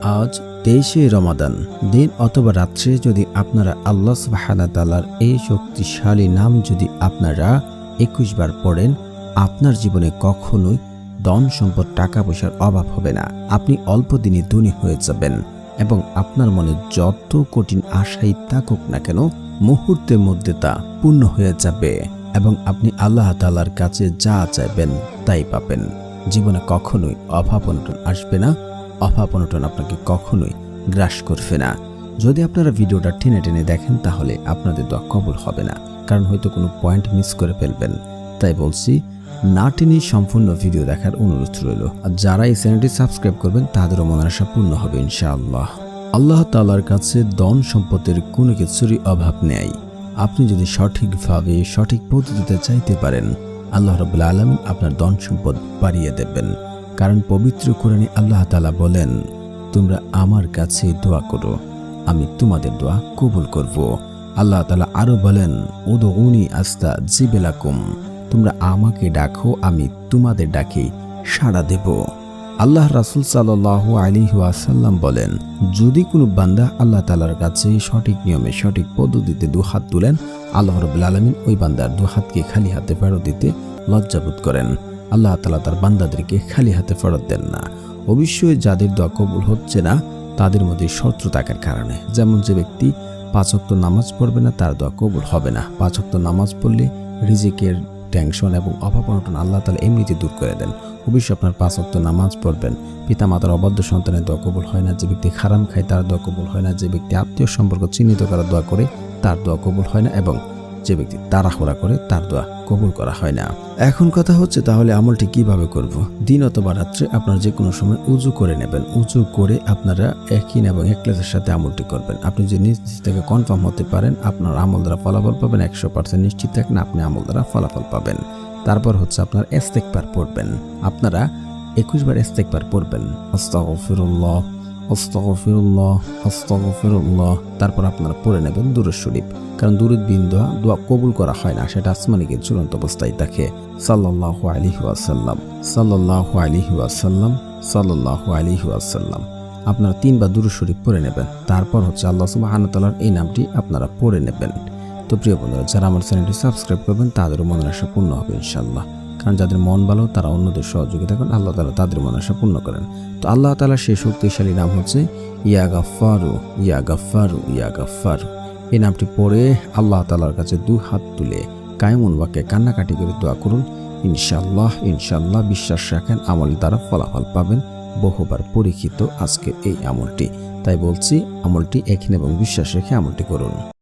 আজ 23শে রমাদান দিন অথবা রাত্রে যদি আপনারা আল্লাহ সুবহানাহু ওয়া তাআলার এই শক্তিশালী নাম যদি আপনারা 21 বার পড়েন, আপনার জীবনে কখনোই ধন সম্পদ টাকা পয়সার অভাব হবে না। আপনি অল্প দিনে ধনী হয়ে যাবেন এবং আপনার মনে যত কঠিন আশাই থাকুক না কেন মুহূর্তের মধ্যে তা পূর্ণ হয়ে যাবে এবং আপনি আল্লাহ তাআলার কাছে যা চাইবেন তাই পাবেন। জীবনে কখনোই অভাব অনটন আসবে না, অভাব অনটন আপনাকে কখনোই গ্রাস করবে না। যদি আপনারা ভিডিওটা টেনে টেনে দেখেন তাহলে আপনাদের দোয়া কবুল হবে না, কারণ হয়তো কোনো পয়েন্ট মিস করে ফেলবেন। তাই বলছি, না টেনে সম্পূর্ণ ভিডিও দেখার অনুরোধ রইল। আর যারা এই চ্যানেলটি সাবস্ক্রাইব করবেন তাদেরও মনের আশা পূর্ণ হবে ইনশাআল্লাহ। আল্লাহ তাআলার কাছে ধন সম্পদের কোনো কিছুরই অভাব নেই। আপনি যদি সঠিকভাবে সঠিক পদ্ধতিতে চাইতে পারেন, আল্লাহ রাব্বুল আলামিন আপনার ধন সম্পদ বাড়িয়ে দেবেন। কারণ পবিত্র কোরআনে আল্লাহ তাআলা বলেন, তোমরা আমার কাছে দোয়া করো, আমি তোমাদের দোয়া কবুল করব। আল্লাহ তাআলা আরো বলেন, উদউনি আস্তাজিব লাকুম, তোমরা আমাকে ডাকো, আমি তোমাদের ডাকে সাড়া দেব। আল্লাহ রাসূল সাল্লাল্লাহু আলাইহি ওয়াসাল্লাম বলেন, যদি কোনো বান্দা আল্লাহ তাআলার কাছে সঠিক নিয়মে সঠিক পদ্ধতিতে দুহাত তুলেন, আল্লাহ রাব্বুল আলামিন ওই বান্দার দুহাতকে খালি হাতে ফেরত দিতে লজ্জাবোধ করেন। আল্লাহ তাআলা তার বান্দাদেরকে খালি হাতে ফেরত দেন না। অবশ্যই যাদের দোয়া কবুল হচ্ছে না তাদের মধ্যে শত্রু থাকার কারণে, যেমন যে ব্যক্তি 5 ওয়াক্ত নামাজ পড়বে না তার দোয়া কবুল হবে না। 5 ওয়াক্ত নামাজ পড়লে রিজিকের টেনশন এবং অভাব অনটন আল্লাহ তাআলা এমনিতে দূর করে দেন। অবশ্যই আপনার 5 ওয়াক্ত নামাজ পড়বেন। পিতা মাতার অবাধ্য সন্তানের দোয়া কবুল হয় না, যে ব্যক্তি হারাম খায় তার দোয়া কবুল হয় না, যে ব্যক্তি আত্মীয় সম্পর্ক চিহ্নিত করার দোয়া করে তার দোয়া কবুল হয় না, এবং যে ব্যক্তি তাড়াহুড়া করে তার দোয়া কবুল করা হয় না। এখন কথা হচ্ছে, তাহলে আমলটি কিভাবে করব? দিন অথবা রাত্রে আপনারা যে কোনো সময় উযু করে নেবেন। উযু করে আপনারা ইয়াকিন এবং ইখলাসের সাথে আমলটি করবেন। আপনি যদি নিজ থেকে কনফার্ম হতে পারেন আপনার আমল দ্বারা ফলাফল পাবেন, 100% নিশ্চিত থাকেন আপনি আমল দ্বারা ফলাফল পাবেন। তারপর হচ্ছে আপনার ইস্তেগফার পড়বেন। আপনারা 21 বার ইস্তেগফার পড়বেন, আস্তাগফিরুল্লাহ আস্তাগফিরুল্লাহ আস্তাগফিরুল্লাহ। তারপর আপনারা পড়ে নেবেন দুরূদ শরীফ, কারণ দুরূদ বিন দোয়া কবুল করা হয় না, সেটা আসমানিকে চূড়ান্ত অবস্থায় থাকে। সাল্লাল্লাহু আলাইহি ওয়াসাল্লাম সাল্লাল্লাহু আলাইহি ওয়াসাল্লাম সাল্লাল্লাহু আলাইহি ওয়াসাল্লাম। আপনারা 3 বার দুরূদ শরীফ পড়ে নেবেন। তারপর হচ্ছে আল্লাহ সুবহানাহু ওয়া তাআলার এই নামটি আপনারা পড়ে নেবেন। তো প্রিয় বন্ধুরা, যারা আমার চ্যানেলটি সাবস্ক্রাইব করবেন তাদেরও মনের আশা পূর্ণ হবে ইনশাআল্লাহ। কারণ যাদের মন ভালো তারা অন্যদের সহযোগিতা করেন, আল্লাহ তাআলা তাদের মনের আশা পূর্ণ করেন। তো আল্লাহ তাআলার সেই শক্তিশালী নাম হচ্ছে ইয়া গাফফারু ইয়া গাফফারু ইয়া গাফফারু। এই নামটি পড়ে আল্লাহ তাআলার কাছে 2 হাত তুলে কায়মুন বাক্যে কান্নাকাটি করে দোয়া করুন। ইনশাআল্লাহ ইনশাআল্লাহ বিশ্বাস রাখেন আমল দ্বারা ফলাফল পাবেন। বহুবার পরীক্ষিত আজকে এই আমলটি, তাই বলছি আমলটি এখানে এবং বিশ্বাস রেখে আমলটি করুন।